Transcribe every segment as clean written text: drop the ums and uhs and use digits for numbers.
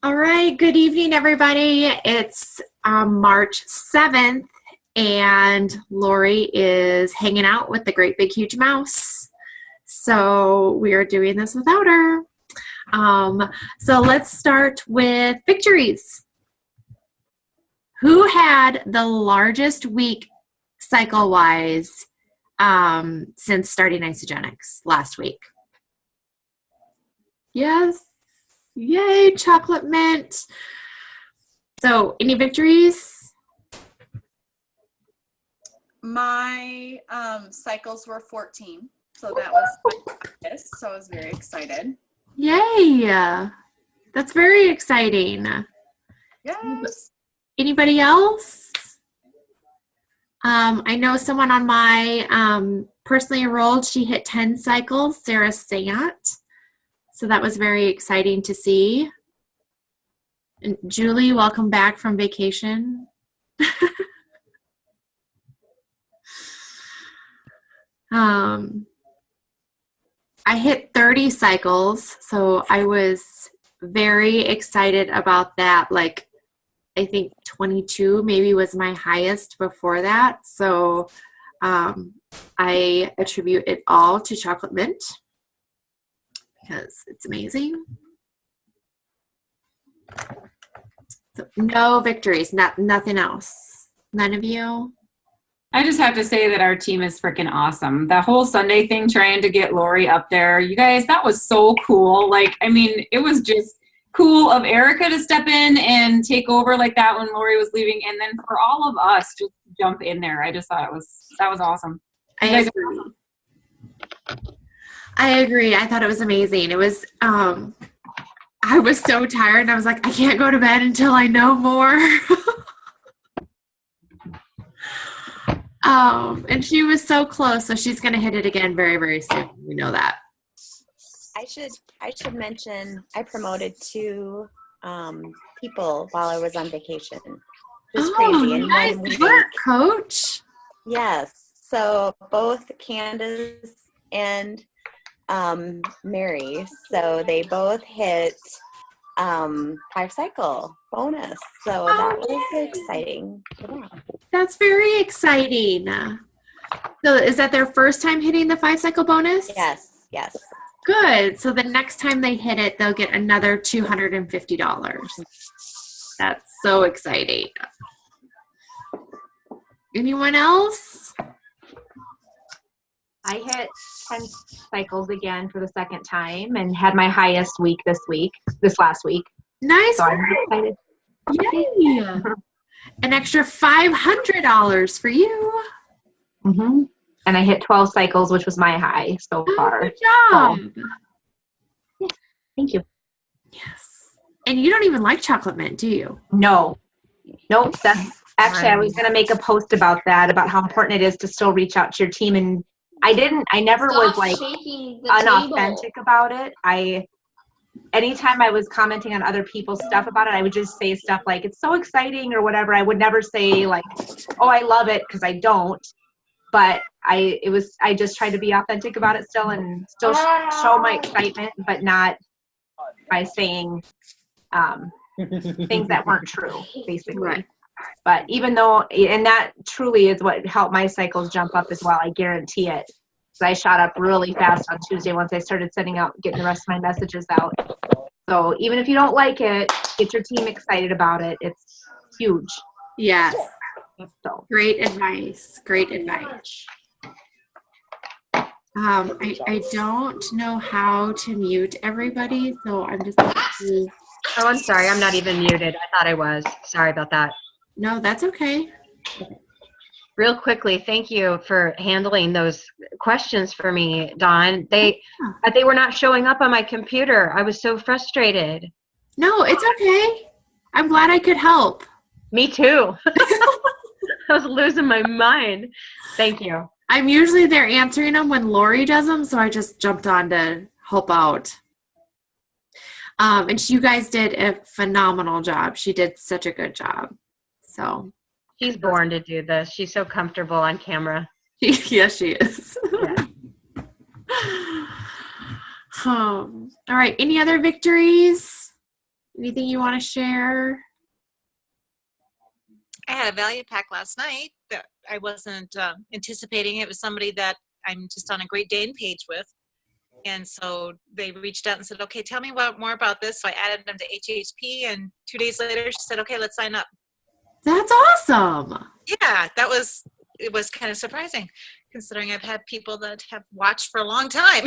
All right, good evening, everybody. It's March 7th, and Lori is hanging out with the great big huge mouse. So we are doing this without her. So let's start with victories. Who had the largest week cycle-wise since starting Isogenics last week? Yes. Yay, chocolate mint. So, any victories? My cycles were 14, so that was my highest, so I was very excited. Yay. That's very exciting. Yes. Anybody else? I know someone on my personally enrolled, she hit 10 cycles, Sarah Sant. So that was very exciting to see. And Julie, welcome back from vacation. I hit 30 cycles, so I was very excited about that. Like, I think 22 maybe was my highest before that. So I attribute it all to chocolate mint, because it's amazing. So no victories, nothing else. None of you? I just have to say that our team is freaking awesome. The whole Sunday thing, trying to get Lori up there, you guys, that was so cool. Like, I mean, it was just cool of Erica to step in and take over like that when Lori was leaving, and then for all of us just jump in there. I just thought that was awesome. I agree. I thought it was amazing. It was, I was so tired, and I was like, I can't go to bed until I know more. And she was so close, so she's going to hit it again very, very soon. We know that. I should mention I promoted two people while I was on vacation. Just crazy. In Nice work, Coach. Yes. So both Candace and Mary. So they both hit 5-cycle bonus. So that was exciting. Yeah. That's very exciting. So is that their first time hitting the 5-cycle bonus? Yes. Good. So the next time they hit it, they'll get another $250. That's so exciting. Anyone else? I hit 10 cycles again for the second time and had my highest week this last week. Nice. So I'm excited. Yay. An extra $500 for you. Mm-hmm. And I hit 12 cycles, which was my high so far. Good job. So, yeah, thank you. Yes. And you don't even like chocolate mint, do you? No. Nope. That's actually, I was going to make a post about that, about how important it is to still reach out to your team. And I never was like unauthentic about it. Anytime I was commenting on other people's stuff about it, I would just say stuff like, it's so exciting or whatever. I would never say like, oh, I love it, because I don't. But I just tried to be authentic about it still, and still show my excitement, but not by saying things that weren't true, basically. Right. But even though, and that truly is what helped my cycles jump up as well, I guarantee it. So I shot up really fast on Tuesday once I started getting the rest of my messages out. So even if you don't like it, get your team excited about it. It's huge. Yes. So. Great advice. I don't know how to mute everybody, so I'm just going to... Oh, I'm sorry. I'm not even muted. I thought I was. Sorry about that. No, that's okay. Real quickly, thank you for handling those questions for me, Dawn. They were not showing up on my computer. I was so frustrated. No, it's okay. I'm glad I could help. Me too. I was losing my mind. Thank you. I'm usually there answering them when Lori does them, so I just jumped on to help out. And you guys did a phenomenal job. She did such a good job. So she's born to do this. She's so comfortable on camera. Yes, she is. Yeah. All right. Any other victories? anything you want to share? I had a value pack last night that I wasn't anticipating. It was somebody that I'm just on a Great Dane page with. And so they reached out and said, okay, tell me more about this. So I added them to HHP, and 2 days later she said, okay, let's sign up. That's awesome. Yeah, it was kind of surprising considering I've had people that have watched for a long time.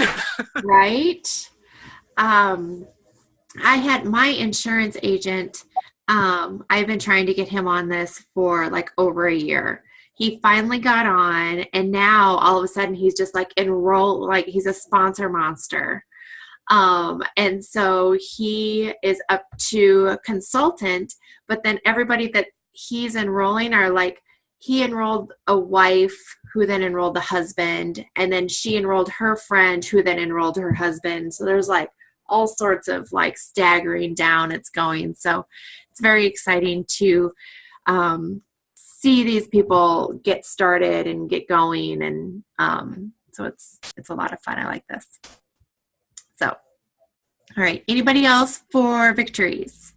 Right. I had my insurance agent. I've been trying to get him on this for like over a year. He finally got on, and now all of a sudden he's just like enrolled, like he's a sponsor monster. And so he is up to a consultant, but then everybody that he's enrolling are like, he enrolled a wife who then enrolled the husband, and then she enrolled her friend who then enrolled her husband. So there's like all sorts of like staggering down it's going. So it's very exciting to see these people get started and get going. And so it's a lot of fun. I like this. So, all right. Anybody else for victories?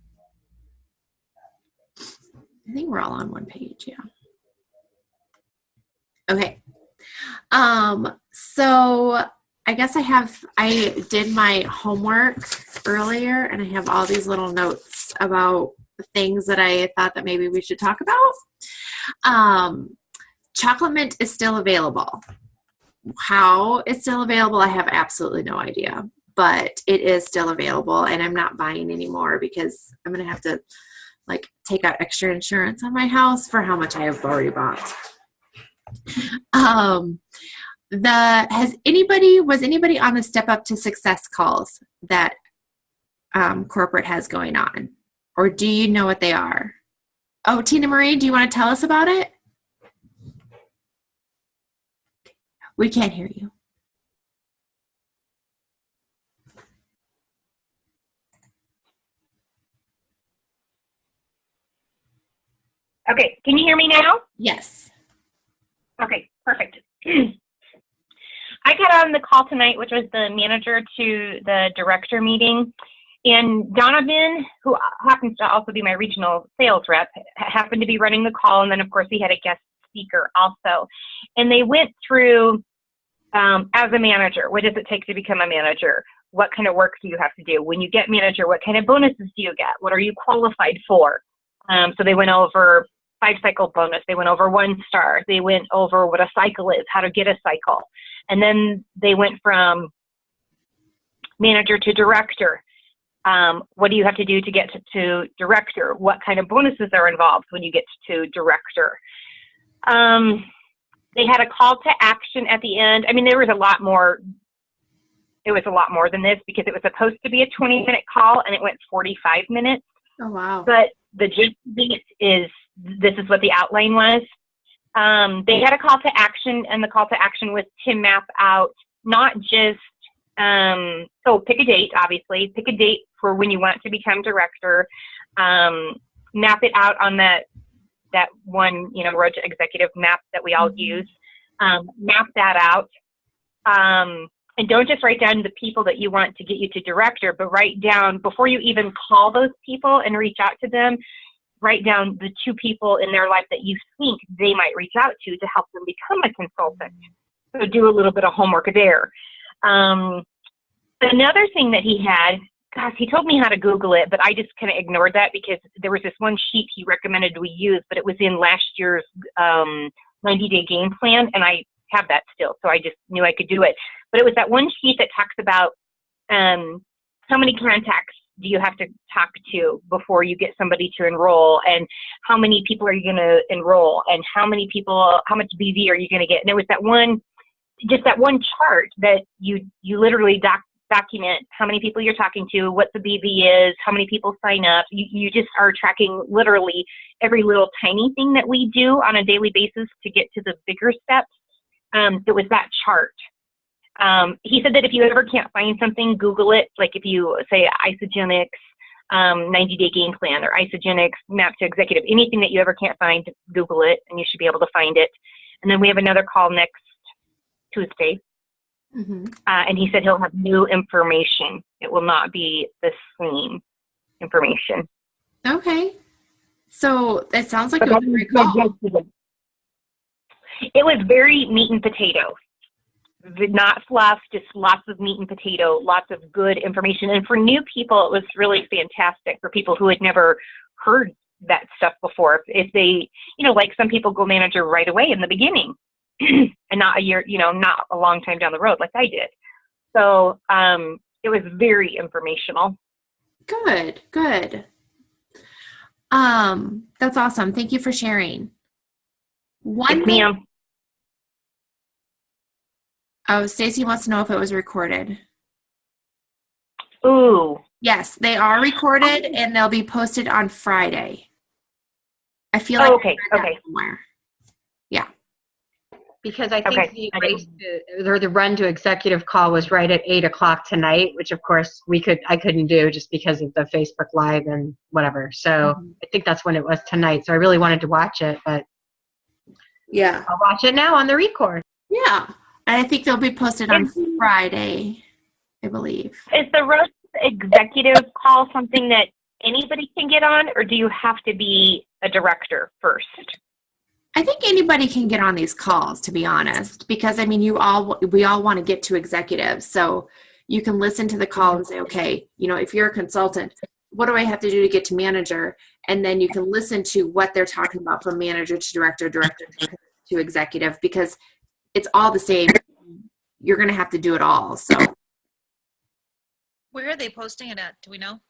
I think we're all on one page. Yeah. Okay. So I guess I did my homework earlier, and I have all these little notes about things that I thought that maybe we should talk about. Chocolate mint is still available. How it's still available, I have absolutely no idea, but it is still available, and I'm not buying anymore because I'm going to have to like take out extra insurance on my house for how much I have already bought. Was anybody on the Step Up to Success calls that corporate has going on, or do you know what they are? Oh, Tina Marie, do you want to tell us about it? We can't hear you. Okay, can you hear me now? Yes. Okay, perfect. I got on the call tonight, which was the manager to the director meeting, and Donovan, who happens to also be my regional sales rep, happened to be running the call, and then of course we had a guest speaker also. And they went through, as a manager, what does it take to become a manager? What kind of work do you have to do? When you get manager, what kind of bonuses do you get? What are you qualified for? So they went over 5-cycle bonus. They went over 1 star. They went over what a cycle is, how to get a cycle. And then they went from manager to director. What do you have to do to get to director? What kind of bonuses are involved when you get to director? They had a call to action at the end. I mean, there was a lot more. It was a lot more than this because it was supposed to be a 20-minute call and it went 45 minutes. Oh, wow. But the gist is, this is what the outline was. They had a call to action, and the call to action was to map out not just, pick a date, obviously. Pick a date for when you want to become director. Map it out on that one, Road to Executive map that we all use. Map that out. And don't just write down the people that you want to get you to director, but write down, before you even call those people and reach out to them, write down the 2 people in their life that you think they might reach out to help them become a consultant. So do a little bit of homework there. Another thing that he had, gosh, he told me how to Google it, but I just kind of ignored that because there was this one sheet he recommended we use, but it was in last year's 90-day game plan, and I have that still, so I just knew I could do it. But it was that one sheet that talks about how many contacts do you have to talk to before you get somebody to enroll, and how many people are you going to enroll, and how much BV are you going to get? And it was that one chart that you literally document how many people you're talking to, what the BV is, how many people sign up. You just are tracking literally every little tiny thing that we do on a daily basis to get to the bigger steps. It was that chart. He said that if you ever can't find something, Google it. Like if you say Isogenics 90-day game plan or Isogenics map to executive, anything that you ever can't find, Google it, and you should be able to find it. And then we have another call next Tuesday. Mm-hmm. And he said he'll have new information. It will not be the same. information. Okay. So it sounds like But it was a great call. it was very meat and potato. Not fluff, just lots of meat and potato, lots of good information. And for new people, it was really fantastic for people who had never heard that stuff before. If they, like some people go manager right away in the beginning and not a year, not a long time down the road like I did. So it was very informational. Good. That's awesome. Thank you for sharing. Yes, ma'am. Oh, Stacy wants to know if it was recorded. Ooh. Yes, they are recorded and they'll be posted on Friday. I feel like okay. Somewhere. Yeah. Because I think the race or the run to executive call was right at 8:00 tonight, which of course I couldn't do just because of the Facebook Live and whatever. So I think that's when it was tonight. So I really wanted to watch it, but yeah, I'll watch it now on the record. Yeah, and I think they'll be posted on Friday, I believe. Is the roast executive call something that anybody can get on, or do you have to be a director first? I think anybody can get on these calls, to be honest, because I mean, we all want to get to executives. So you can listen to the call and say, okay, if you're a consultant, what do I have to do to get to manager? And then you can listen to what they're talking about from manager to director to executive, because it's all the same. You're going to have to do it all. So where are they posting it at? Do we know?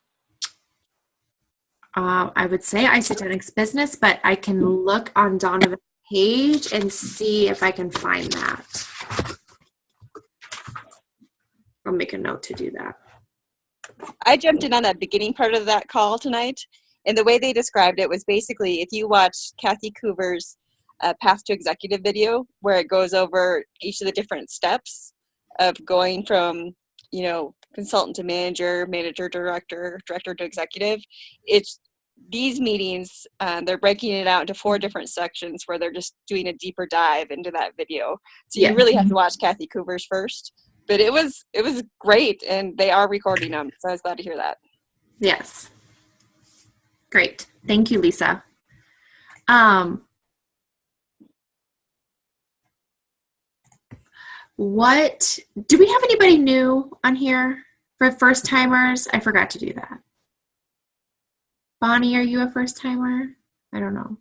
I would say Isotonics Business, but I can look on Donovan's page and see if I can find that. I'll make a note to do that. I jumped in on that beginning part of that call tonight, and the way they described it was basically if you watch Kathy Coover's Path to Executive video, where it goes over each of the different steps of going from, consultant to manager, director to executive. It's these meetings, they're breaking it out into 4 different sections where they're just doing a deeper dive into that video. So you really have to watch Kathy Coover's first. But it was great, and they are recording them, so I was glad to hear that. Yes. Great. Thank you, Lisa. Do we have anybody new on here for first timers? I forgot to do that. Bonnie, are you a first timer? I don't know.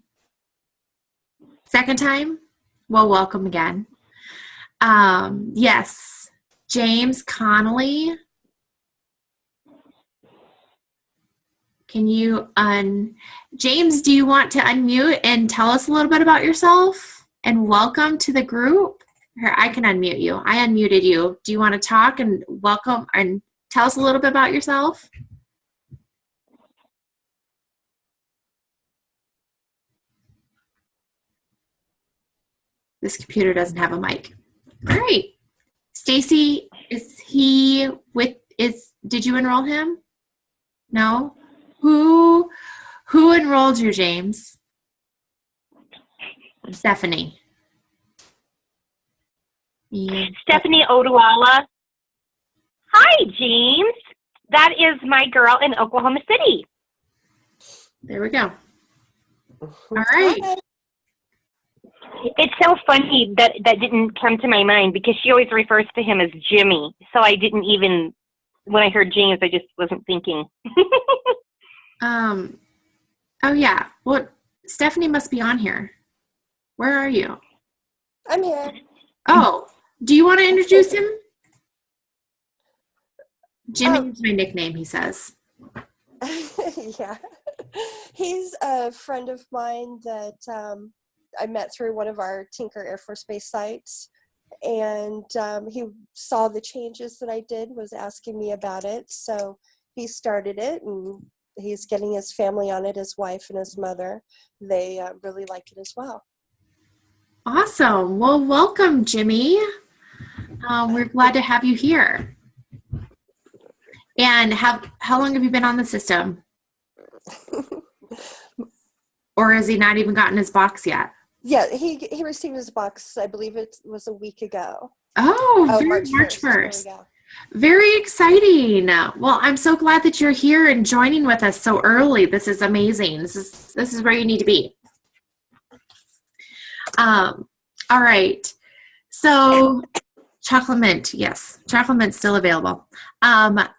Second time? Well, welcome again. Yes. James Connolly. Can you James, do you want to unmute and tell us a little bit about yourself? And welcome to the group. Here, I can unmute you. I unmuted you. Do you want to talk and welcome and tell us a little bit about yourself? This computer doesn't have a mic. All right. Stacy, did you enroll him? No? Who enrolled you, James? Stephanie. Yeah. Stephanie Odawala. Hi, James. That is my girl in Oklahoma City. There we go. All right. It's so funny that didn't come to my mind because she always refers to him as Jimmy. So I didn't even, when I heard James, I just wasn't thinking. Oh yeah. Well, Stephanie must be on here. Where are you? I'm here. Oh, do you want to introduce him? Jimmy is my nickname, he says. Yeah. He's a friend of mine that I met through one of our Tinker Air Force Base sites. And he saw the changes that I did, was asking me about it. So he started it, and he's getting his family on it, his wife and his mother. They really like it as well. Awesome. Well, welcome, Jimmy. We're glad to have you here. And how long have you been on the system? Or has he not even gotten his box yet? Yeah, he received his box, I believe it was a week ago. Oh, March 1st. Very exciting. Well, I'm so glad that you're here and joining with us so early. This is amazing. This is where you need to be. All right. So chocolate mint, yes, chocolate mint still available.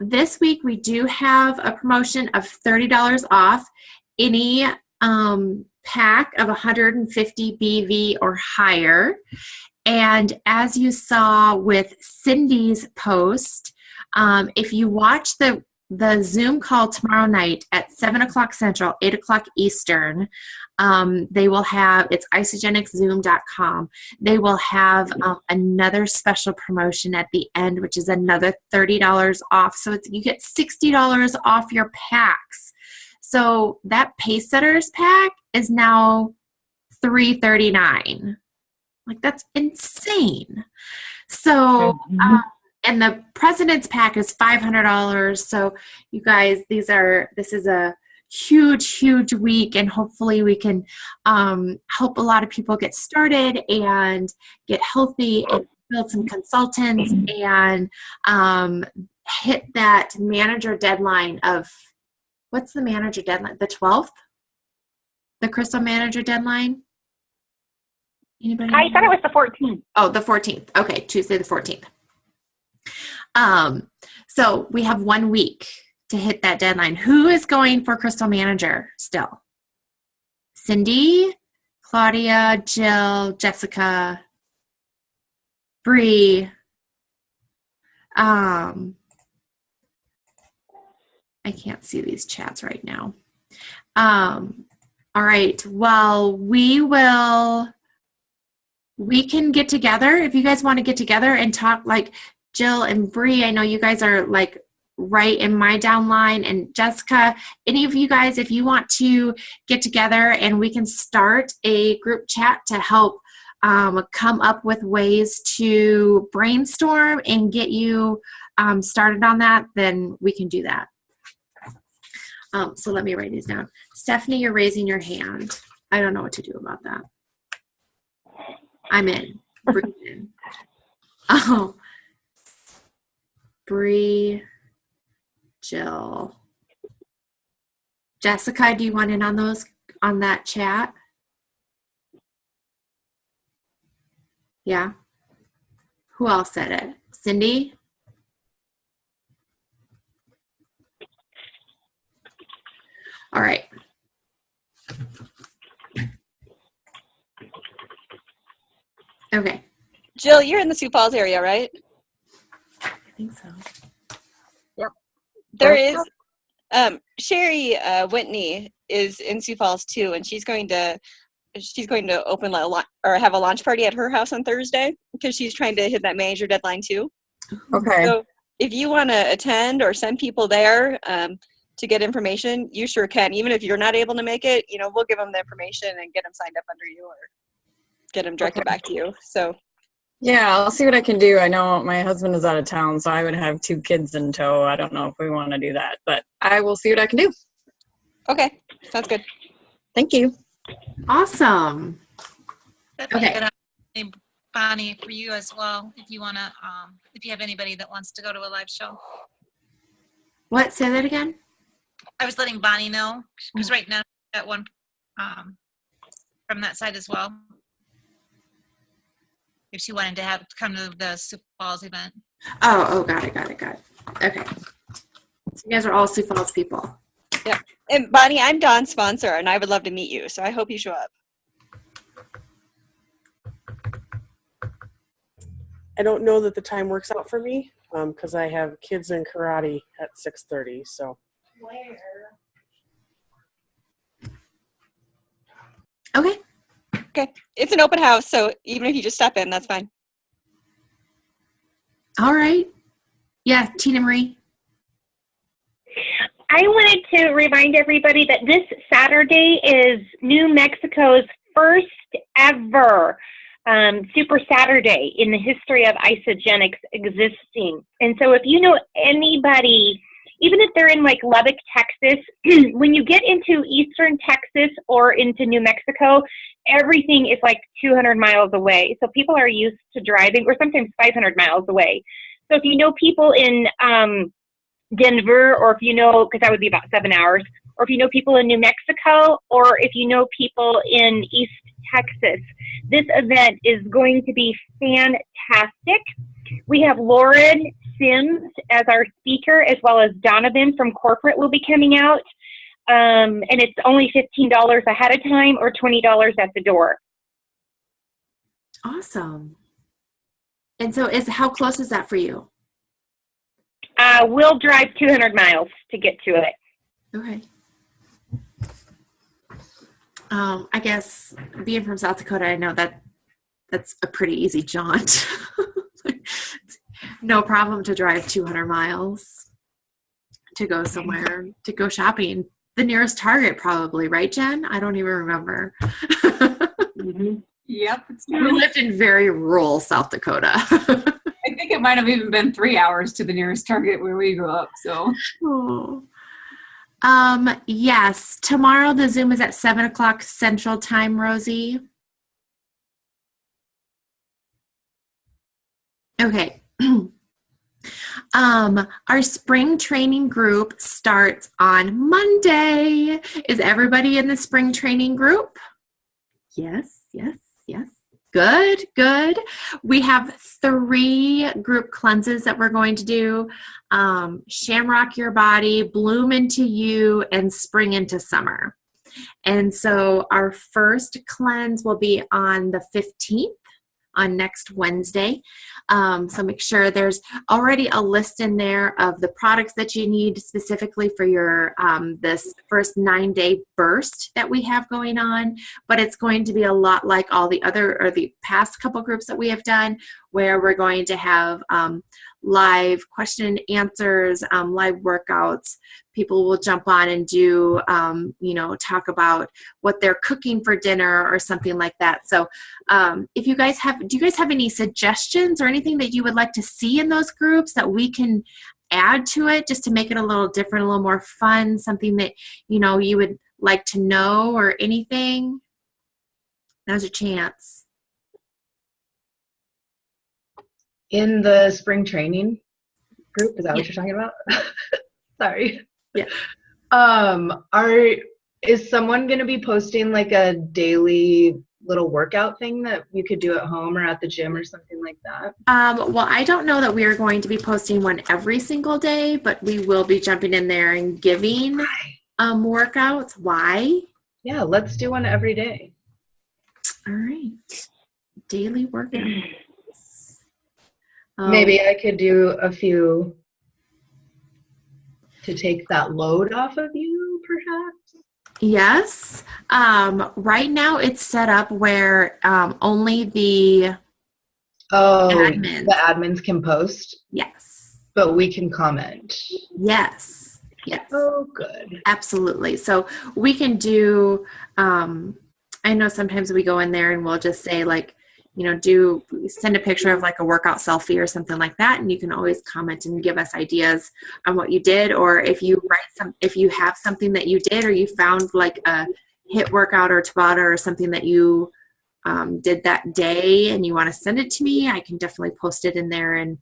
This week we do have a promotion of $30 off any pack of 150 BV or higher. And as you saw with Cindy's post, if you watch the Zoom call tomorrow night at 7 o'clock Central, 8 o'clock Eastern, they will have, it's isogenicszoom.com. They will have another special promotion at the end, which is another $30 off. So you get $60 off your packs. So that Pace Setters pack is now $339. Like, that's insane. So, and the President's Pack is $500. So, you guys, this is a huge, huge week, and hopefully we can help a lot of people get started and get healthy and build some consultants and hit that manager deadline of, what's the manager deadline? The 12th? The Crystal Manager deadline? Anybody I thought it was the 14th. Oh, the 14th. Okay, Tuesday the 14th. So we have 1 week to hit that deadline. Who is going for Crystal Manager still? Cindy, Claudia, Jill, Jessica, Bree. I can't see these chats right now. All right. Well, we can get together if you guys want to get together and talk. Like Jill and Bree, I know you guys are like right in my downline, and Jessica, any of you guys, if you want to get together and we can start a group chat to help come up with ways to brainstorm and get you started on that, then we can do that. So let me write these down. Stephanie, you're raising your hand. I don't know what to do about that. I'm in. Breathe in. Oh. Bree, Jill. Jessica, do you want in on that chat? Yeah. Who else said it? Cindy? All right. Okay. Jill, you're in the Sioux Falls area, right? I think so. Yep. There is Sherry Whitney is in Sioux Falls too, and she's going to open or have a launch party at her house on Thursday because she's trying to hit that manager deadline too. Okay. So if you want to attend or send people there to get information, you sure can. Even if you're not able to make it, we'll give them the information and get them signed up under you or get them directed back to you. So. Yeah, I'll see what I can do. I know my husband is out of town, so I would have 2 kids in tow. I don't know if we want to do that, but I will see what I can do. Okay, sounds good. Thank you. Awesome. That'd be a good opportunity, Bonnie, for you as well, if you want to, if you have anybody that wants to go to a live show. What? Say that again? I was letting Bonnie know, because right now that one from that side as well. If she wanted to come to the Sioux Falls event. Oh, got it. Okay. So you guys are all Sioux Falls people. Yep. And Bonnie, I'm Dawn's sponsor, and I would love to meet you, so I hope you show up. I don't know that the time works out for me because I have kids in karate at 6:30. So. Okay. Okay. It's an open house, so even if you just step in, that's fine. All right. Yeah, Tina Marie. I wanted to remind everybody that this Saturday is New Mexico's first ever Super Saturday in the history of Isogenics existing. And so if you know anybody, even if they're in like Lubbock, Texas, when you get into Eastern Texas or into New Mexico, everything is like 200 miles away. So people are used to driving, or sometimes 500 miles away. So if you know people in Denver, or if you know, because that would be about 7 hours, or if you know people in New Mexico, or if you know people in East Texas, this event is going to be fantastic. We have Lauren Sims as our speaker, as well as Donovan from corporate will be coming out. And it's only $15 ahead of time or $20 at the door. Awesome. And so how close is that for you? We'll drive 200 miles to get to it. Okay. I guess being from South Dakota, I know that's a pretty easy jaunt. No problem to drive 200 miles to go somewhere, to go shopping. The nearest Target probably, right, Jen? I don't even remember. Mm-hmm. Yep. We lived in very rural South Dakota. I think it might have even been 3 hours to the nearest Target where we grew up. So. Oh. Yes. Tomorrow the Zoom is at 7 o'clock Central Time, Rosie. Okay. Our spring training group starts on Monday. Is everybody in the spring training group? Yes, yes, yes. Good, good. We have 3 group cleanses that we're going to do. Shamrock Your Body, Bloom Into You, and Spring Into Summer. And so our first cleanse will be on the 15th, on next Wednesday. So make sure there's already a list in there of the products that you need specifically for your this first 9-day burst that we have going on. But it's going to be a lot like all the other, or the past couple groups that we have done, where we're going to have live question and answers, live workouts. People will jump on and do, talk about what they're cooking for dinner or something like that. So if you guys do you guys have any suggestions or anything that you would like to see in those groups that we can add to it just to make it a little different, a little more fun, something that, you would like to know or anything? Now's your chance. In the spring training group, is that what you're talking about? Sorry. Yeah. Is someone going to be posting like a daily little workout thing that you could do at home or at the gym or something like that? Well, I don't know that we are going to be posting one every single day, but we will be jumping in there and giving workouts. Why? Yeah, let's do one every day. All right. Daily workout. Maybe I could do a few to take that load off of you, perhaps? Yes. Right now it's set up where only the admins can post? Yes. But we can comment? Yes. Yes. Oh, good. Absolutely. So we can do, I know sometimes we go in there and we'll just say like, send a picture of like a workout selfie or something like that. And you can always comment and give us ideas on what you did. Or if you if you have something that you did, or you found like a HIIT workout or Tabata or something that you did that day and you want to send it to me, I can definitely post it in there and,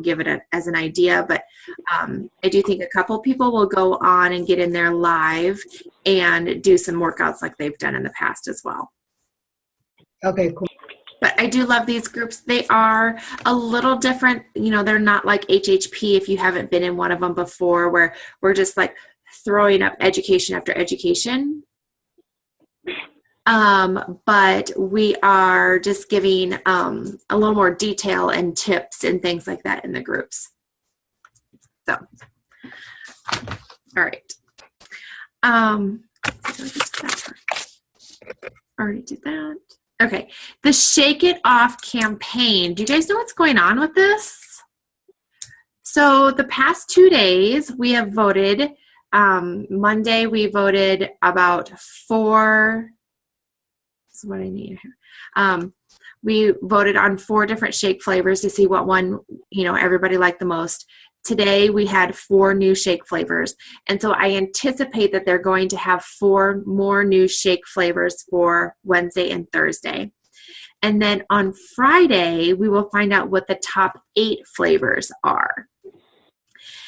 give it as an idea. But I do think a couple people will go on and get in there live and do some workouts like they've done in the past as well. Okay, cool. But I do love these groups. They are a little different. They're not like HHP if you haven't been in one of them before, where we're just like throwing up education after education. But we are just giving a little more detail and tips and things like that in the groups. So, all right. Already did that. Okay, the Shake It Off campaign. Do you guys know what's going on with this? So the past 2 days we have voted. Monday we voted about 4. This is what I need here. We voted on 4 different shake flavors to see what one everybody liked the most. Today we had 4 new shake flavors, and so I anticipate that they're going to have 4 more new shake flavors for Wednesday and Thursday. And then on Friday, we will find out what the top 8 flavors are.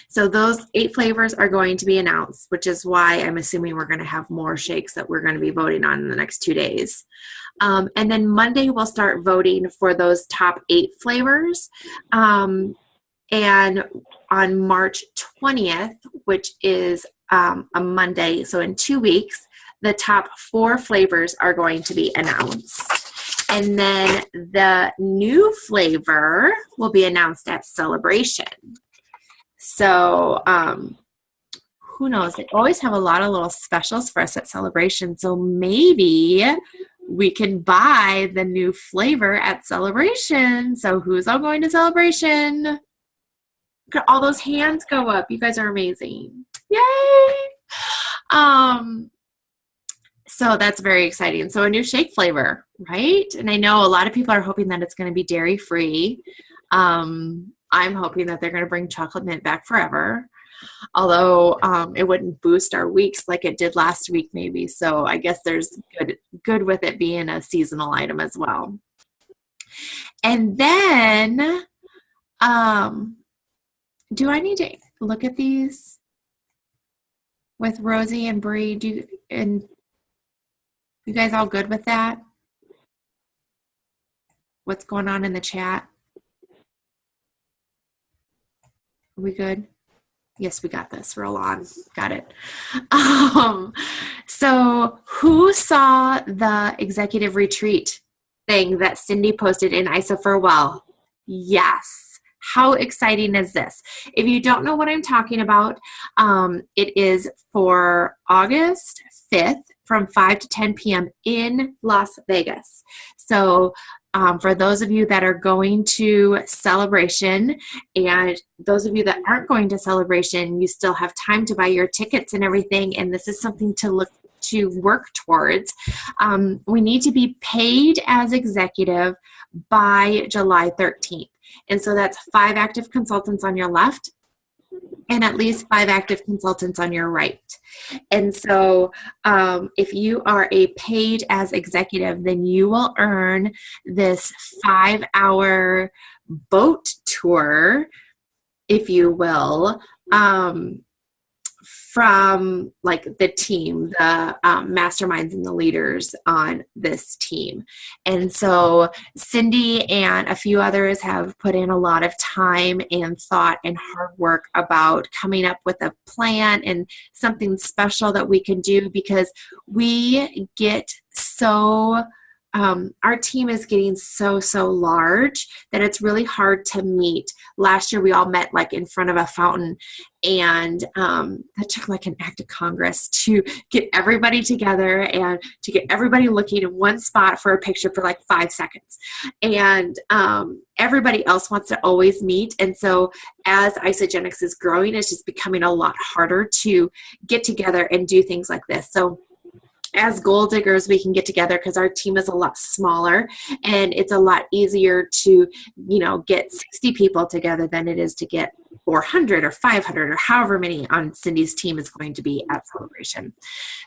So those 8 flavors are going to be announced, which is why I'm assuming we're going to have more shakes that we're going to be voting on in the next 2 days. And then Monday, we'll start voting for those top 8 flavors. And on March 20th, which is a Monday, so in 2 weeks, the top 4 flavors are going to be announced. And then the new flavor will be announced at Celebration. So who knows? They always have a lot of little specials for us at Celebration. So maybe we can buy the new flavor at Celebration. So who's all going to Celebration? Look at all those hands go up. You guys are amazing. Yay! So that's very exciting. So a new shake flavor, right? And I know a lot of people are hoping that it's going to be dairy-free. I'm hoping that they're going to bring chocolate mint back forever, although it wouldn't boost our weeks like it did last week maybe. So I guess there's good with it being a seasonal item as well. And then, do I need to look at these with Rosie and Bree? And you guys all good with that? What's going on in the chat? Are we good? Yes, we got this. Roll on. Got it. So who saw the executive retreat thing that Cindy posted in ISA for Well? Yes. How exciting is this? If you don't know what I'm talking about, it is for August 5th from 5 to 10 p.m. in Las Vegas. So for those of you that are going to Celebration, and those of you that aren't going to Celebration, you still have time to buy your tickets and everything, and this is something to work towards. We need to be paid as executive by July 13th. And so that's 5 active consultants on your left and at least 5 active consultants on your right. And so if you are a paid as executive, then you will earn this 5-hour boat tour, if you will, from like the team, the masterminds and the leaders on this team. And so Cindy and a few others have put in a lot of time and thought and hard work about coming up with a plan and something special that we can do, because we get so our team is getting so large that it's really hard to meet. Last year we all met like in front of a fountain, and that took like an act of Congress to get everybody together and to get everybody looking in one spot for a picture for like 5 seconds. And everybody else wants to always meet. And so as Isogenics is growing, it's just becoming a lot harder to get together and do things like this. So as Goaldiggers, we can get together because our team is a lot smaller, and it's a lot easier to, get 60 people together than it is to get 400 or 500 or however many on Cindy's team is going to be at Celebration.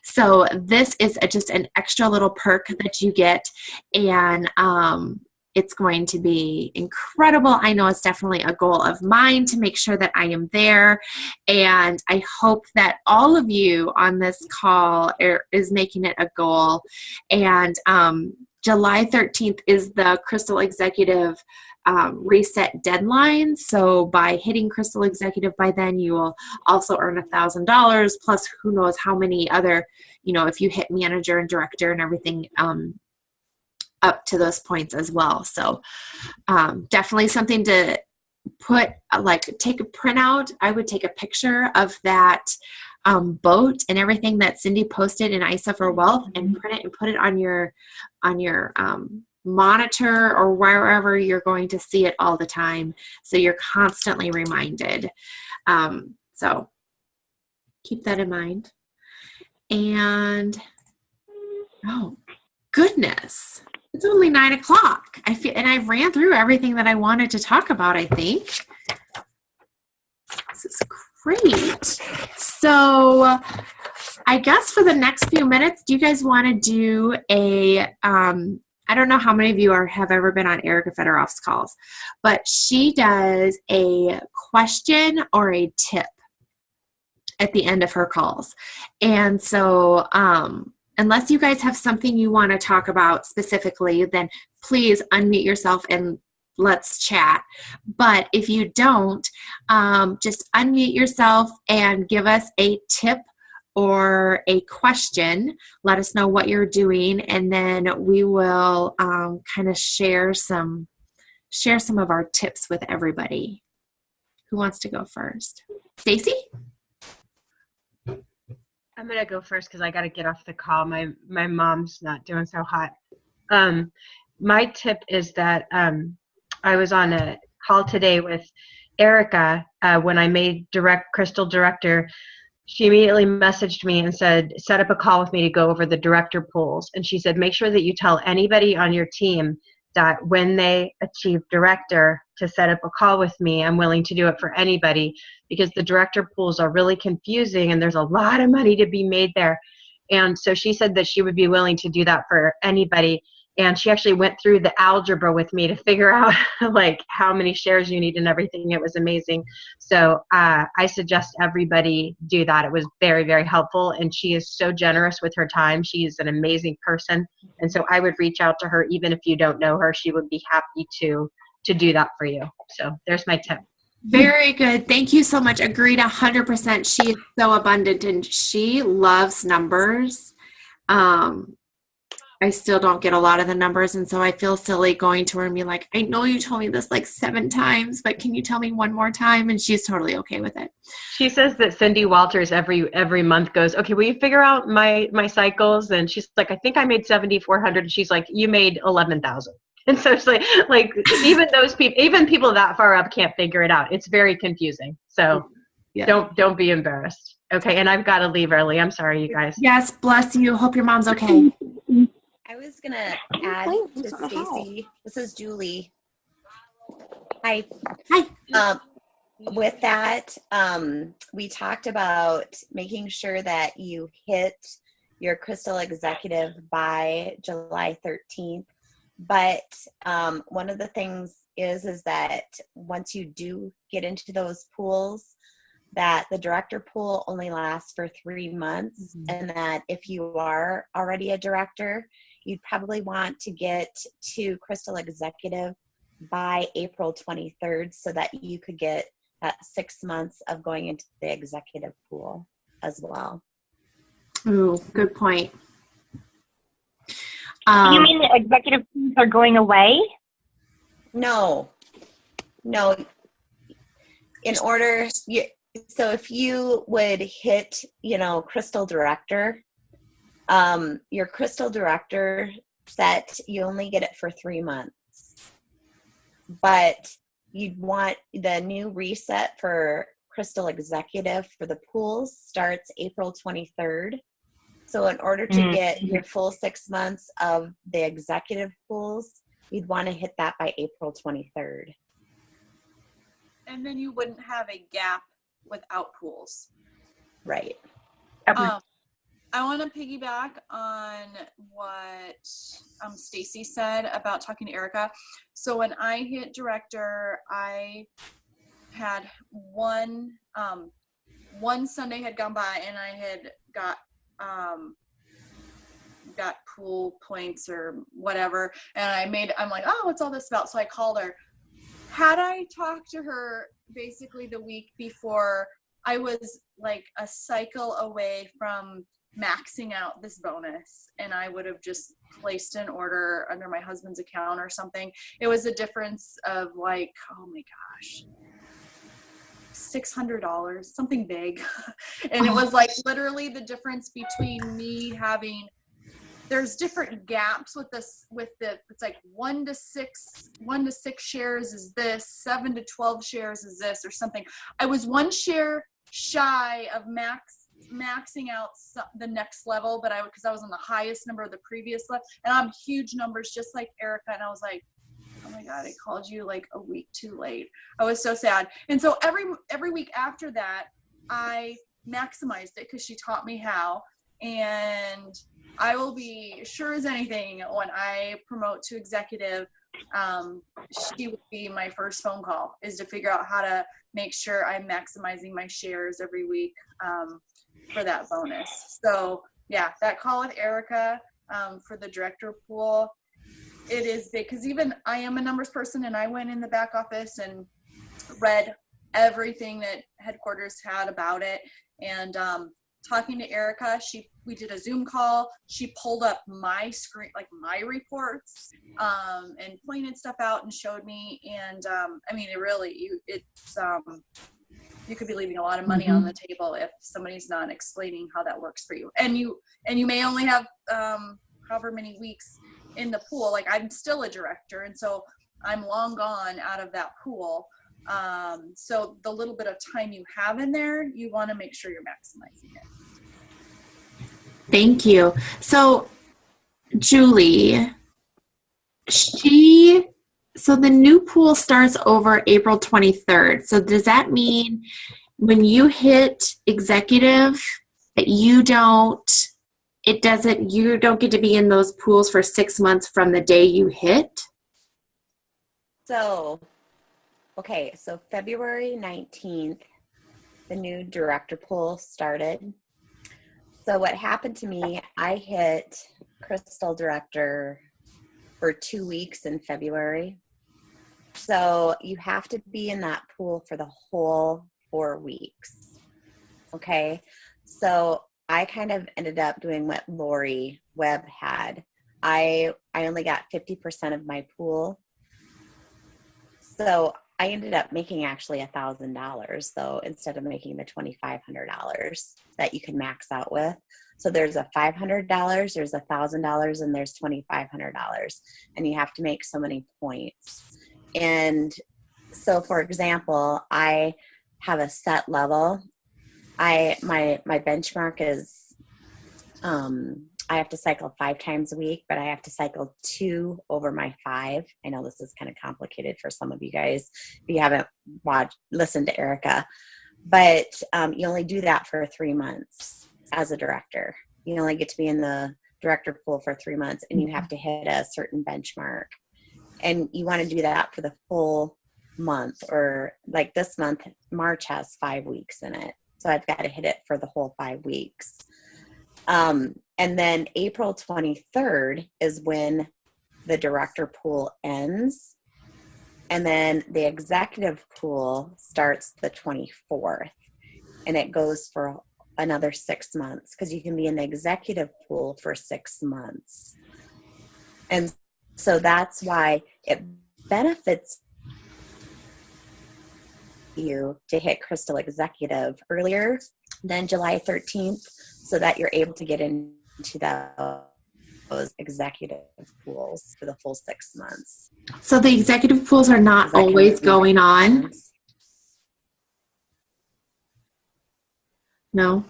So this is just an extra little perk that you get, and it's going to be incredible. I know it's definitely a goal of mine to make sure that I am there. And I hope that all of you on this call is making it a goal. And July 13th is the Crystal Executive reset deadline. So by hitting Crystal Executive by then, you will also earn $1,000 plus who knows how many other, if you hit manager and director and everything, up to those points as well. So definitely something to put, take a printout. I would take a picture of that boat and everything that Cindy posted in ISA for Wealth and print it and put it on your monitor or wherever you're going to see it all the time, so you're constantly reminded. So keep that in mind. And oh goodness, it's only 9 o'clock. And I ran through everything that I wanted to talk about, I think. This is great. So I guess for the next few minutes, do you guys want to do a I don't know how many of you have ever been on Erica Federoff's calls, but she does a question or a tip at the end of her calls. And so unless you guys have something you want to talk about specifically, then please unmute yourself and let's chat. But if you don't, just unmute yourself and give us a tip or a question. Let us know what you're doing, and then we will kind of share some of our tips with everybody. Who wants to go first? Stacy? I'm gonna go first because I got to get off the call. My mom's not doing so hot. My tip is that I was on a call today with Erica when I made Crystal director. She immediately messaged me and said, set up a call with me to go over the director pools. And she said, make sure that you tell anybody on your team that when they achieve director to set up a call with me. I'm willing to do it for anybody, because the director pools are really confusing and there's a lot of money to be made there. And so she said that she would be willing to do that for anybody. And she actually went through the algebra with me to figure out like how many shares you need and everything. It was amazing. So I suggest everybody do that. It was very, very helpful. And she is so generous with her time. She is an amazing person. And so I would reach out to her. Even if you don't know her, she would be happy to do that for you. So there's my tip. Very good. Thank you so much. Agreed 100%. She is so abundant and she loves numbers. I still don't get a lot of the numbers, and so I feel silly going to her and be like, I know you told me this like 7 times, but can you tell me one more time? And she's totally okay with it. She says that Cindy Walters every month goes, okay, will you figure out my cycles? And she's like, I think I made 7,400. And she's like, you made 11,000. And so it's like even those people, even people that far up can't figure it out. It's very confusing. So yeah. Don't be embarrassed. Okay, and I've got to leave early. I'm sorry, you guys. Yes, bless you. Hope your mom's okay. I was going to add to Stacy. This is Julie. Hi. Hi. With that, we talked about making sure that you hit your Crystal Executive by July 13th. But one of the things is that once you do get into those pools, that the director pool only lasts for 3 months, and that if you are already a director, you'd probably want to get to Crystal Executive by April 23rd so that you could get 6 months of going into the executive pool as well. Ooh, good point. You mean the executive pools are going away? No. In order, so if you would hit, Crystal Director, your Crystal Director set, you only get it for 3 months. But you'd want the new reset for Crystal Executive for the pools starts April 23rd. So in order to get your full 6 months of the executive pools, you'd want to hit that by April 23rd. And then you wouldn't have a gap without pools. Right. I want to piggyback on what Stacy said about talking to Erica. So when I hit director, I had one Sunday had gone by and I had got pool points or whatever, and I'm like, oh, what's all this about? So I called her. Had I talked to her basically the week before, I was like a cycle away from maxing out this bonus, and I would have just placed an order under my husband's account or something. It was a difference of like, oh my gosh, $600, something big. And it was like literally the difference between me having, there's different gaps with this, it's like 1 to 6 shares is this, 7 to 12 shares is this, or something. I was 1 share shy of maxing out the next level, but because I was on the highest number of the previous level, and I'm huge numbers just like Erica, and I was like, oh my God, I called you like a week too late. I was so sad. And so every week after that, I maximized it because she taught me how. And I will be sure as anything when I promote to executive, she would be my first phone call, is to figure out how to make sure I'm maximizing my shares every week for that bonus. So yeah, that call with Erica for the director pool, it is big, because even I am a numbers person, and I went in the back office and read everything that headquarters had about it. And talking to Erica, we did a Zoom call. She pulled up my screen, like my reports, and pointed stuff out and showed me. And I mean, you could be leaving a lot of money on the table if somebody's not explaining how that works for you. And you may only have however many weeks in the pool. Like, I'm still a director, and so I'm long gone out of that pool. So the little bit of time you have in there, you want to make sure you're maximizing it. Thank you. So Julie, so the new pool starts over April 23rd. So does that mean when you hit executive that you don't get to be in those pools for 6 months from the day you hit? So, okay, so February 19th, the new director pool started. So what happened to me, I hit Crystal Director for 2 weeks in February. So you have to be in that pool for the whole 4 weeks. Okay, so I kind of ended up doing what Lori Webb had. I only got 50% of my pool. So I ended up making actually $1,000 though, instead of making the $2,500 that you can max out with. So there's a $500, there's $1,000, and there's $2,500, and you have to make so many points. And so, for example, I have a set level. My benchmark is I have to cycle 5 times a week, but I have to cycle 2 over my 5. I know this is kind of complicated for some of you guys if you haven't listened to Erica, but you only do that for 3 months as a director. You only get to be in the director pool for 3 months, and you have to hit a certain benchmark. And you want to do that for the full month, or like this month, March has 5 weeks in it. So I've got to hit it for the whole 5 weeks. And then April 23rd is when the director pool ends. And then the executive pool starts the 24th. And it goes for another 6 months, because you can be in the executive pool for 6 months. And so that's why it benefits you to hit Crystal Executive earlier than July 13th, so that you're able to get into those executive pools for the full 6 months. So the executive pools are not always going on? No?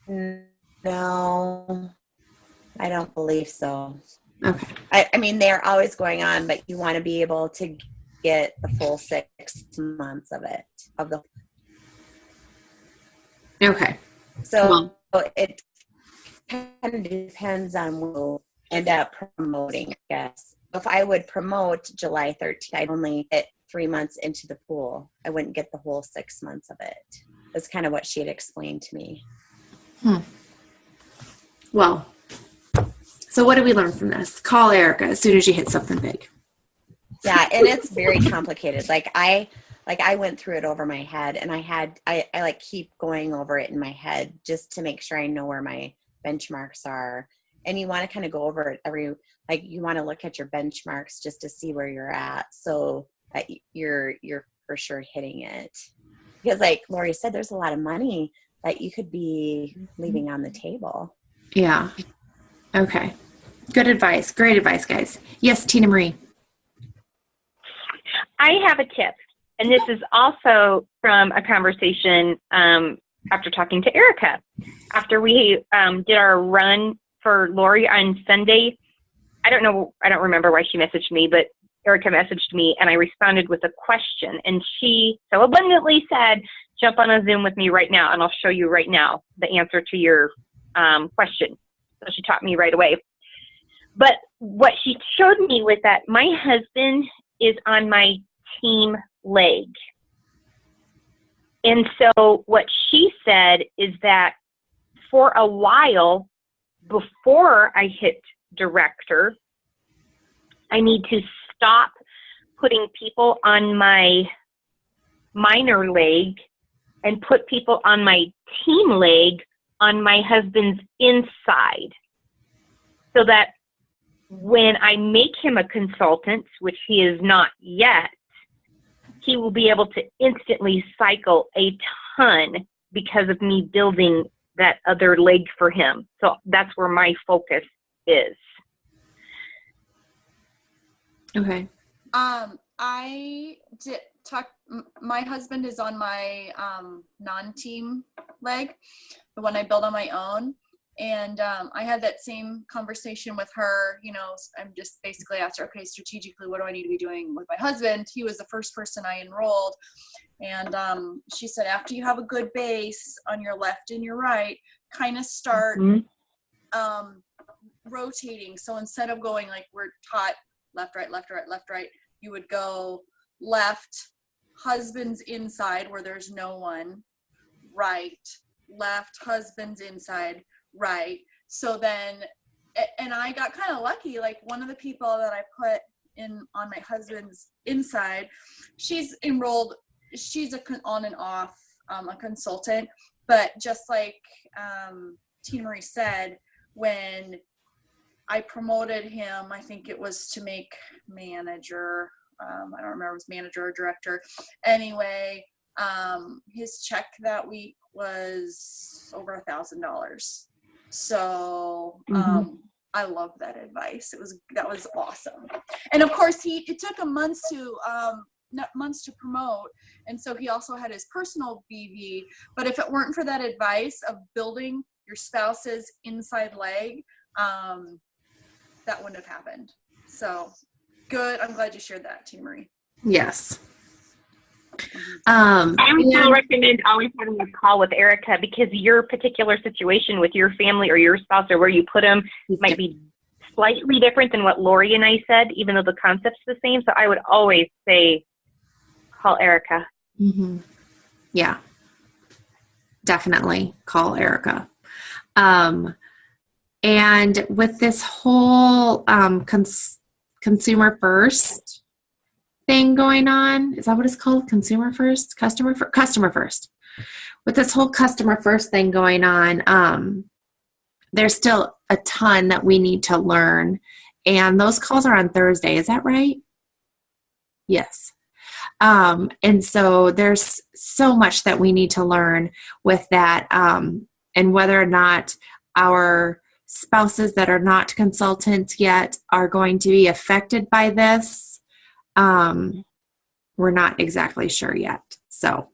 No, I don't believe so. Okay. I mean, they're always going on, but you want to be able to get the full 6 months of it, of the. Okay. So it kind of depends on who will end up promoting, I guess. If I would promote July 13th, I'd only get 3 months into the pool. I wouldn't get the whole 6 months of it. That's kind of what she had explained to me. Well, so what did we learn from this? Call Erica as soon as you hit something big. Yeah, and it's very complicated. I went through it over my head, and I like keep going over it in my head just to make sure I know where my benchmarks are. And you want to kind of go over it you want to look at your benchmarks just to see where you're at, so that you're for sure hitting it. Because like Lori said, there's a lot of money that you could be leaving on the table. Yeah. Okay. Good advice. Great advice, guys. Yes, Tina Marie. I have a tip, and this is also from a conversation after talking to Erica. After we did our run for Lori on Sunday, I don't remember why she messaged me, but Erica messaged me, and I responded with a question, and she so abundantly said, jump on a Zoom with me right now, and I'll show you right now the answer to your question. So she taught me right away. But what she showed me was that my husband is on my team leg. And so what she said is that for a while before I hit director, I need to stop putting people on my minor leg and put people on my team leg on my husband's inside, so that when I make him a consultant, which he is not yet, he will be able to instantly cycle a ton because of me building that other leg for him. So that's where my focus is. Okay. I did talk. My husband is on my non-team leg, the one I built on my own. And I had that same conversation with her. You know, I'm just basically asked her, okay, strategically, what do I need to be doing with my husband? He was the first person I enrolled. And she said, after you have a good base on your left and your right, kind of start rotating. So instead of going like we're taught left, right, left, right, left, right, you would go left, husband's inside where there's no one, right, left, husband's inside, right. So then, and I got kind of lucky, like one of the people that I put in on my husband's inside, she's enrolled, she's on and off a consultant, but just like Tina Marie said, when I promoted him, I think it was to make manager, I don't remember if it was manager or director. Anyway, his check that week was over $1,000. So I love that advice. That was awesome. And of course it took him months to promote. And so he also had his personal BV, but if it weren't for that advice of building your spouse's inside leg, that wouldn't have happened. So good. I'm glad you shared that, Tina Marie. Yes. I would still recommend always having a call with Erica, because your particular situation with your family or your spouse or where you put them might be slightly different than what Lori and I said, even though the concept's the same. So I would always say, call Erica. Mm-hmm. Yeah, definitely call Erica. And with this whole consumer first thing going on, is that what it's called? Consumer first? Customer first. With this whole customer first thing going on, there's still a ton that we need to learn. And those calls are on Thursday. Is that right? Yes. And so there's so much that we need to learn with that. And whether or not our spouses that are not consultants yet are going to be affected by this, we're not exactly sure yet. So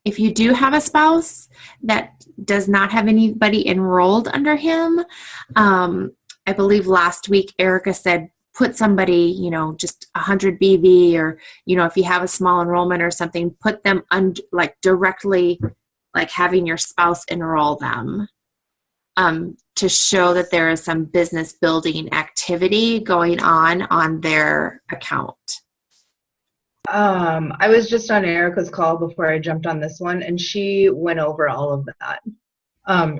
if you do have a spouse that does not have anybody enrolled under him, I believe last week Erica said put somebody, just 100 BV, or, if you have a small enrollment or something, put them directly, like having your spouse enroll them, to show that there is some business building activity going on their account. I was just on Erica's call before I jumped on this one, and she went over all of that.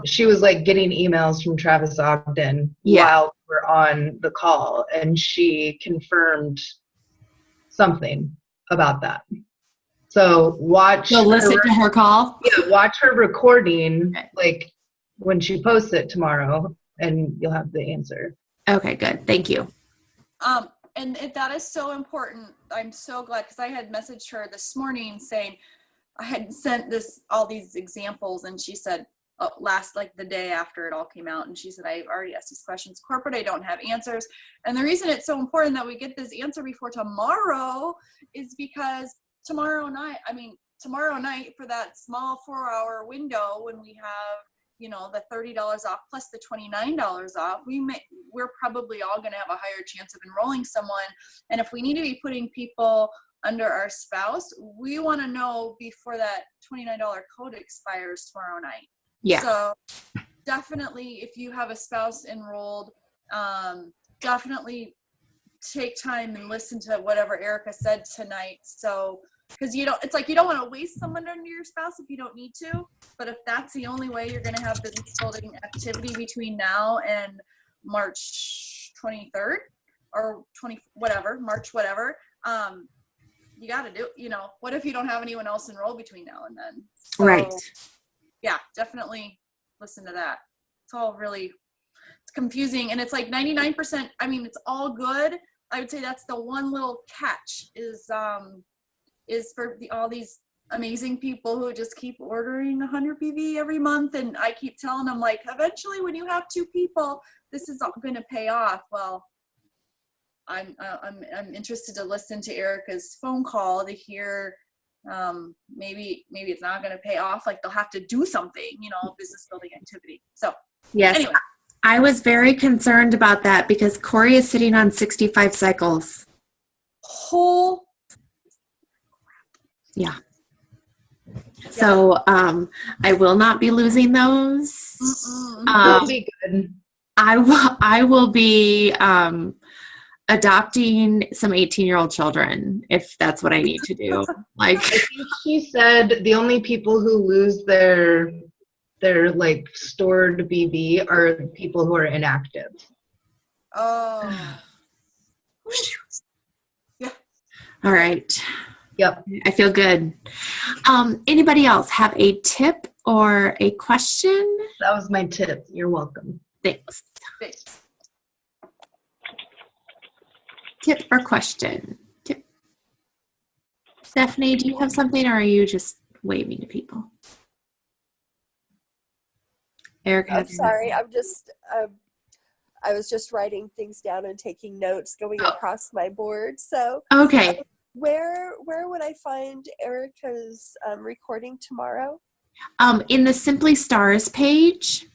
She was getting emails from Travis Ogden while we're on the call, and she confirmed something about that. So listen to her call. Yeah, watch her recording, when she posts it tomorrow, and you'll have the answer. Okay, good. Thank you. And that is so important. I'm so glad, because I had messaged her this morning saying I had sent all these examples, and she said the day after it all came out, and she said, I already asked these questions corporate, I don't have answers. And the reason it's so important that we get this answer before tomorrow is because tomorrow night for that small 4-hour window, when we have the $30 off plus the $29 off, we're probably all going to have a higher chance of enrolling someone. And if we need to be putting people under our spouse, we want to know before that $29 code expires tomorrow night. Yeah. So definitely, if you have a spouse enrolled, definitely take time and listen to whatever Erica said tonight. So, because it's like you don't want to waste someone under your spouse if you don't need to. But if that's the only way you're going to have business building activity between now and March 23rd or March whatever, you got to do, what if you don't have anyone else enrolled between now and then? So, Right. Yeah, definitely listen to that. It's all really, it's confusing. And it's like 99%, I mean, it's all good. I would say that's the one little catch is for all these amazing people who just keep ordering 100 PV every month. And I keep telling them, like, eventually when you have 2 people, this is going to pay off. Well, I'm interested to listen to Erica's phone call to hear maybe it's not going to pay off. Like they'll have to do something, business building activity. So yes, anyway. I was very concerned about that because Corey is sitting on 65 cycles. Yeah. So I will not be losing those. That'll be good. I will be adopting some 18-year-old children if that's what I need to do. Like, I think she said the only people who lose their like stored BB are people who are inactive. Oh. Yeah. All right. Yep. I feel good. Anybody else have a tip or a question? That was my tip. You're welcome. Thanks. Tip or question? Tip. Stephanie, do you have something or are you just waving to people? Eric I'm has sorry. I'm just I was just writing things down and taking notes going across my board. So okay. Where would I find Erica's recording tomorrow? In the Simply Stars page.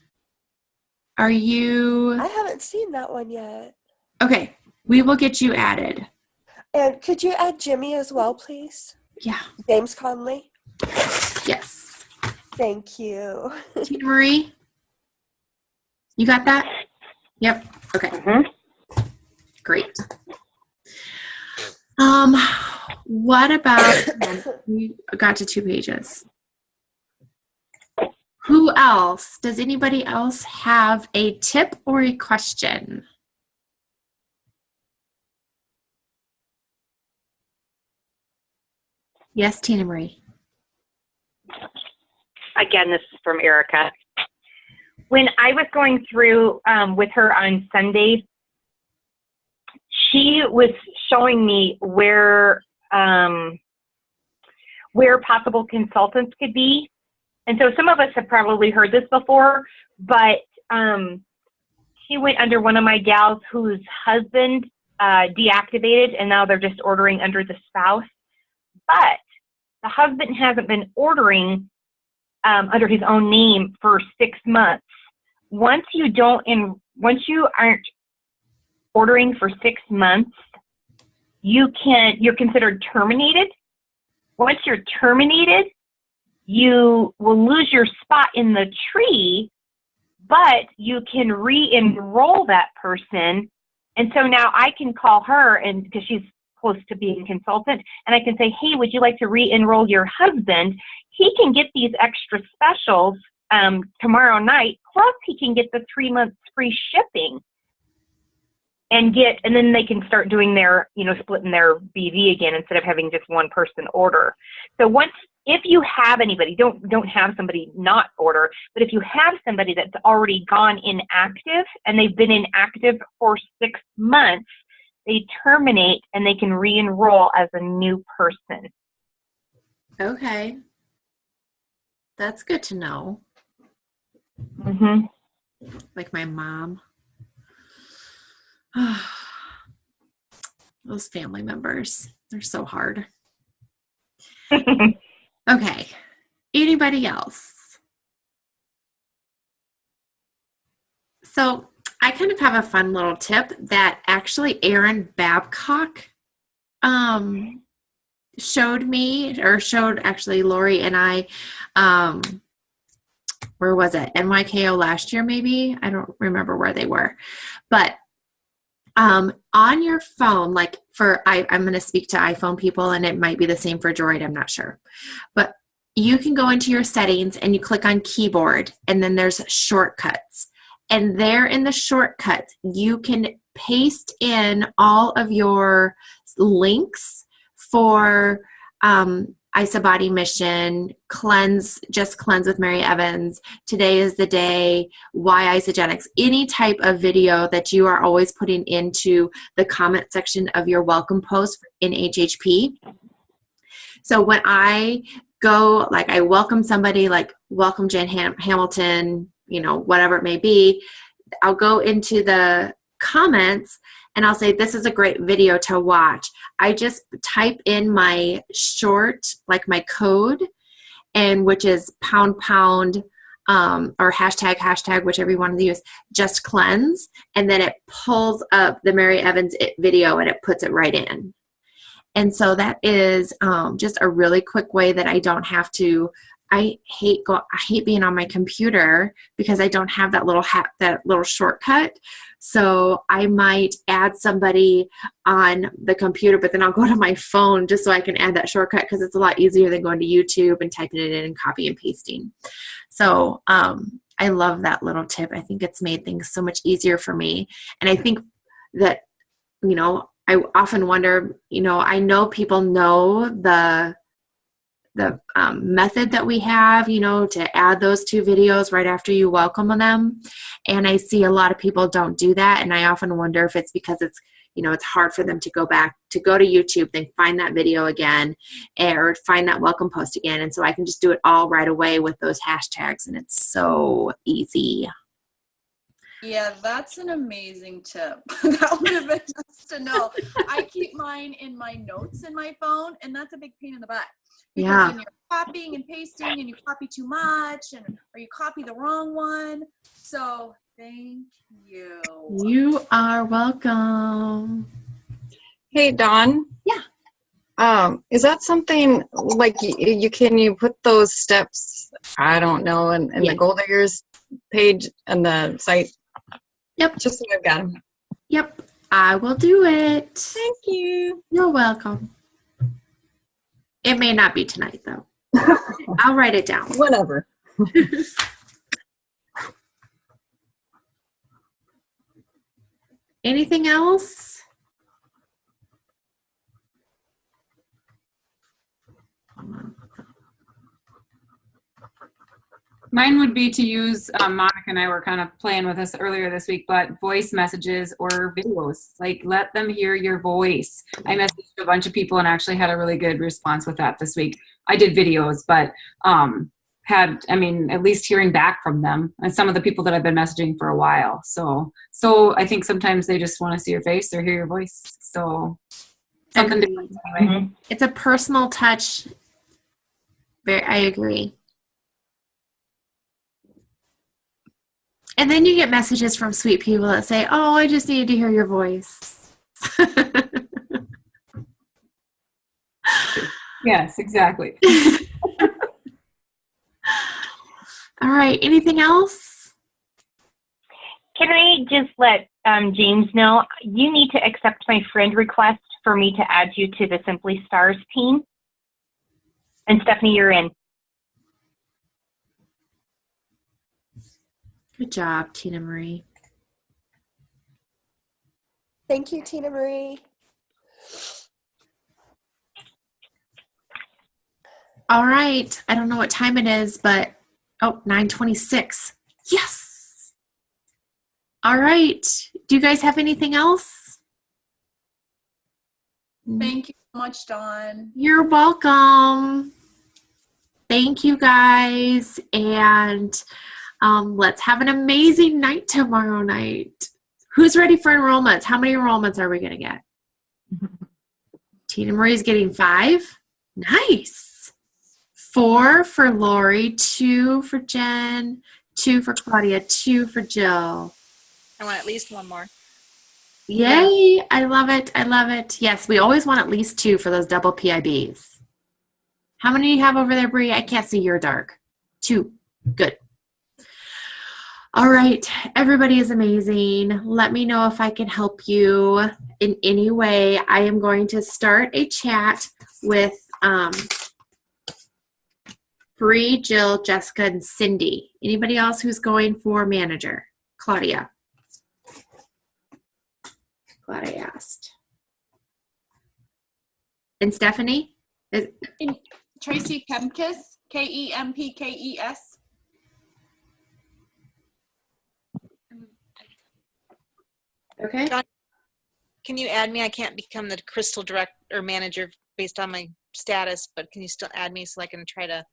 Are you? I haven't seen that one yet. Okay, we will get you added. And could you add Jimmy as well, please? Yeah. James Conley? Yes. Thank you. Tina Marie? You got that? Yep. Okay. Mm-hmm. Great. What about, we got to 2 pages. Who else? Does anybody else have a tip or a question? Yes, Tina Marie. Again, this is from Erica. When I was going through with her on Sunday, she was showing me where possible consultants could be. And so some of us have probably heard this before, but she went under one of my gals whose husband deactivated, and now they're just ordering under the spouse. But the husband hasn't been ordering under his own name for 6 months. Once you aren't ordering for 6 months, you're considered terminated. Once you're terminated, you will lose your spot in the tree, but you can re-enroll that person. And so now I can call her, and because she's close to being a consultant, and I can say, hey, would you like to re-enroll your husband? He can get these extra specials tomorrow night, plus he can get the 3 months free shipping. And then they can start doing their, splitting their BV again instead of having just one person order. So if you have anybody, don't have somebody not order, but if you have somebody that's already gone inactive and they've been inactive for 6 months, they terminate and they can re-enroll as a new person. Okay. That's good to know. Mm-hmm. Like my mom. Those family members, they're so hard. Okay. Anybody else? So I kind of have a fun little tip that actually Aaron Babcock showed actually Lori and I where was it? NYKO last year, maybe? I don't remember where they were. But on your phone, like I'm going to speak to iPhone people, and it might be the same for Droid, I'm not sure. But you can go into your settings and you click on keyboard, and then there's shortcuts. And there in the shortcuts, you can paste in all of your links for Isa Body Mission, Just Cleanse with Mary Evans, Today is the Day, Why Isogenics, any type of video that you are always putting into the comment section of your welcome post in HHP. So when I go, like I welcome somebody, like welcome Jen Hamilton, whatever it may be, I'll go into the comments and I'll say, this is a great video to watch. I just type in my short, like my code, and which is pound, or hashtag, whichever you want to use, just cleanse. And then it pulls up the Mary Evans video and it puts it right in. And so that is just a really quick way that I don't have to. I hate being on my computer because I don't have that little shortcut. So I might add somebody on the computer, but then I'll go to my phone just so I can add that shortcut because it's a lot easier than going to YouTube and typing it in and copy and pasting. So I love that little tip. I think it's made things so much easier for me. And I think that, I often wonder, I know people know the method that we have, to add those 2 videos right after you welcome them. And I see a lot of people don't do that. And I often wonder if it's because it's hard for them to go to YouTube, then find that video again, or find that welcome post again. And so I can just do it all right away with those hashtags. And it's so easy. Yeah, that's an amazing tip. That would have been nice to know. I keep mine in my notes in my phone, and that's a big pain in the butt. Because when you're copying and pasting and you copy too much or you copy the wrong one. So thank you. You are welcome. Hey, Dawn. Yeah. Is that something like you put those steps, I don't know, in the Goaldiggers page and the site? Yep. Just so I've got them. Yep. I will do it. Thank you. You're welcome. It may not be tonight, though. I'll write it down. Whatever. Anything else? Mine would be to use, Monica and I were kind of playing with this earlier this week, but voice messages or videos, like let them hear your voice. I messaged a bunch of people and actually had a really good response with that this week. I did videos, but at least hearing back from them and some of the people that I've been messaging for a while. So I think sometimes they just want to see your face or hear your voice. So something different anyway. It's a personal touch. I agree. And then you get messages from sweet people that say, oh, I just needed to hear your voice. Yes, exactly. All right. Anything else? Can I just let James know, you need to accept my friend request for me to add you to the Simply Stars team. And Stephanie, you're in. Good job, Tina Marie. Thank you, Tina Marie. All right. I don't know what time it is, but 9:26. Yes. All right. Do you guys have anything else? Thank you so much, Dawn. You're welcome. Thank you, guys. And let's have an amazing night tomorrow night. Who's ready for enrollments? How many enrollments are we going to get? Tina Marie's getting 5. Nice. 4 for Lori, 2 for Jen, 2 for Claudia, 2 for Jill. I want at least one more. Yay. Yeah. I love it. I love it. Yes, we always want at least 2 for those double PIBs. How many do you have over there, Bree? I can't see your dark. 2. Good. All right, everybody is amazing. Let me know if I can help you in any way. I am going to start a chat with Bree, Jill, Jessica, and Cindy. Anybody else who's going for manager? Claudia. Glad I asked. And Stephanie? Tracy Kempkes, Kempkes. Okay. John, can you add me? I can't become the crystal director or manager based on my status, but can you still add me so I can try to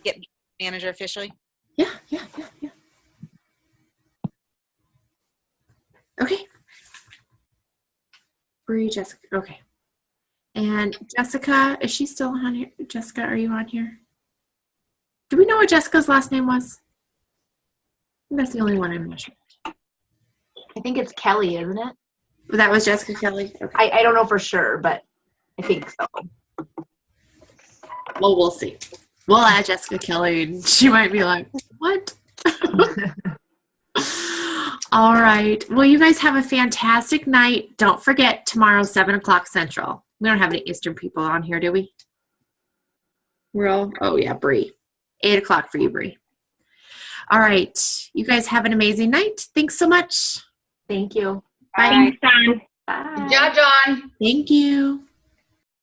get manager officially? Yeah. Okay. Bree, Jessica. Okay. And Jessica, is she still on here? Jessica, are you on here? Do we know what Jessica's last name was? I think that's the only one I'm not sure. I think it's Kelly, isn't it? That was Jessica Kelly? Okay. I don't know for sure, but I think so. Well, we'll see. We'll add Jessica Kelly, and she might be like, what? All right. Well, you guys have a fantastic night. Don't forget, tomorrow's 7 o'clock Central. We don't have any Eastern people on here, do we? We're all, oh yeah, Bree. 8 o'clock for you, Bree. All right. You guys have an amazing night. Thanks so much. Thank you. Bye. Thanks, Don. Bye. Good job, John. Thank you.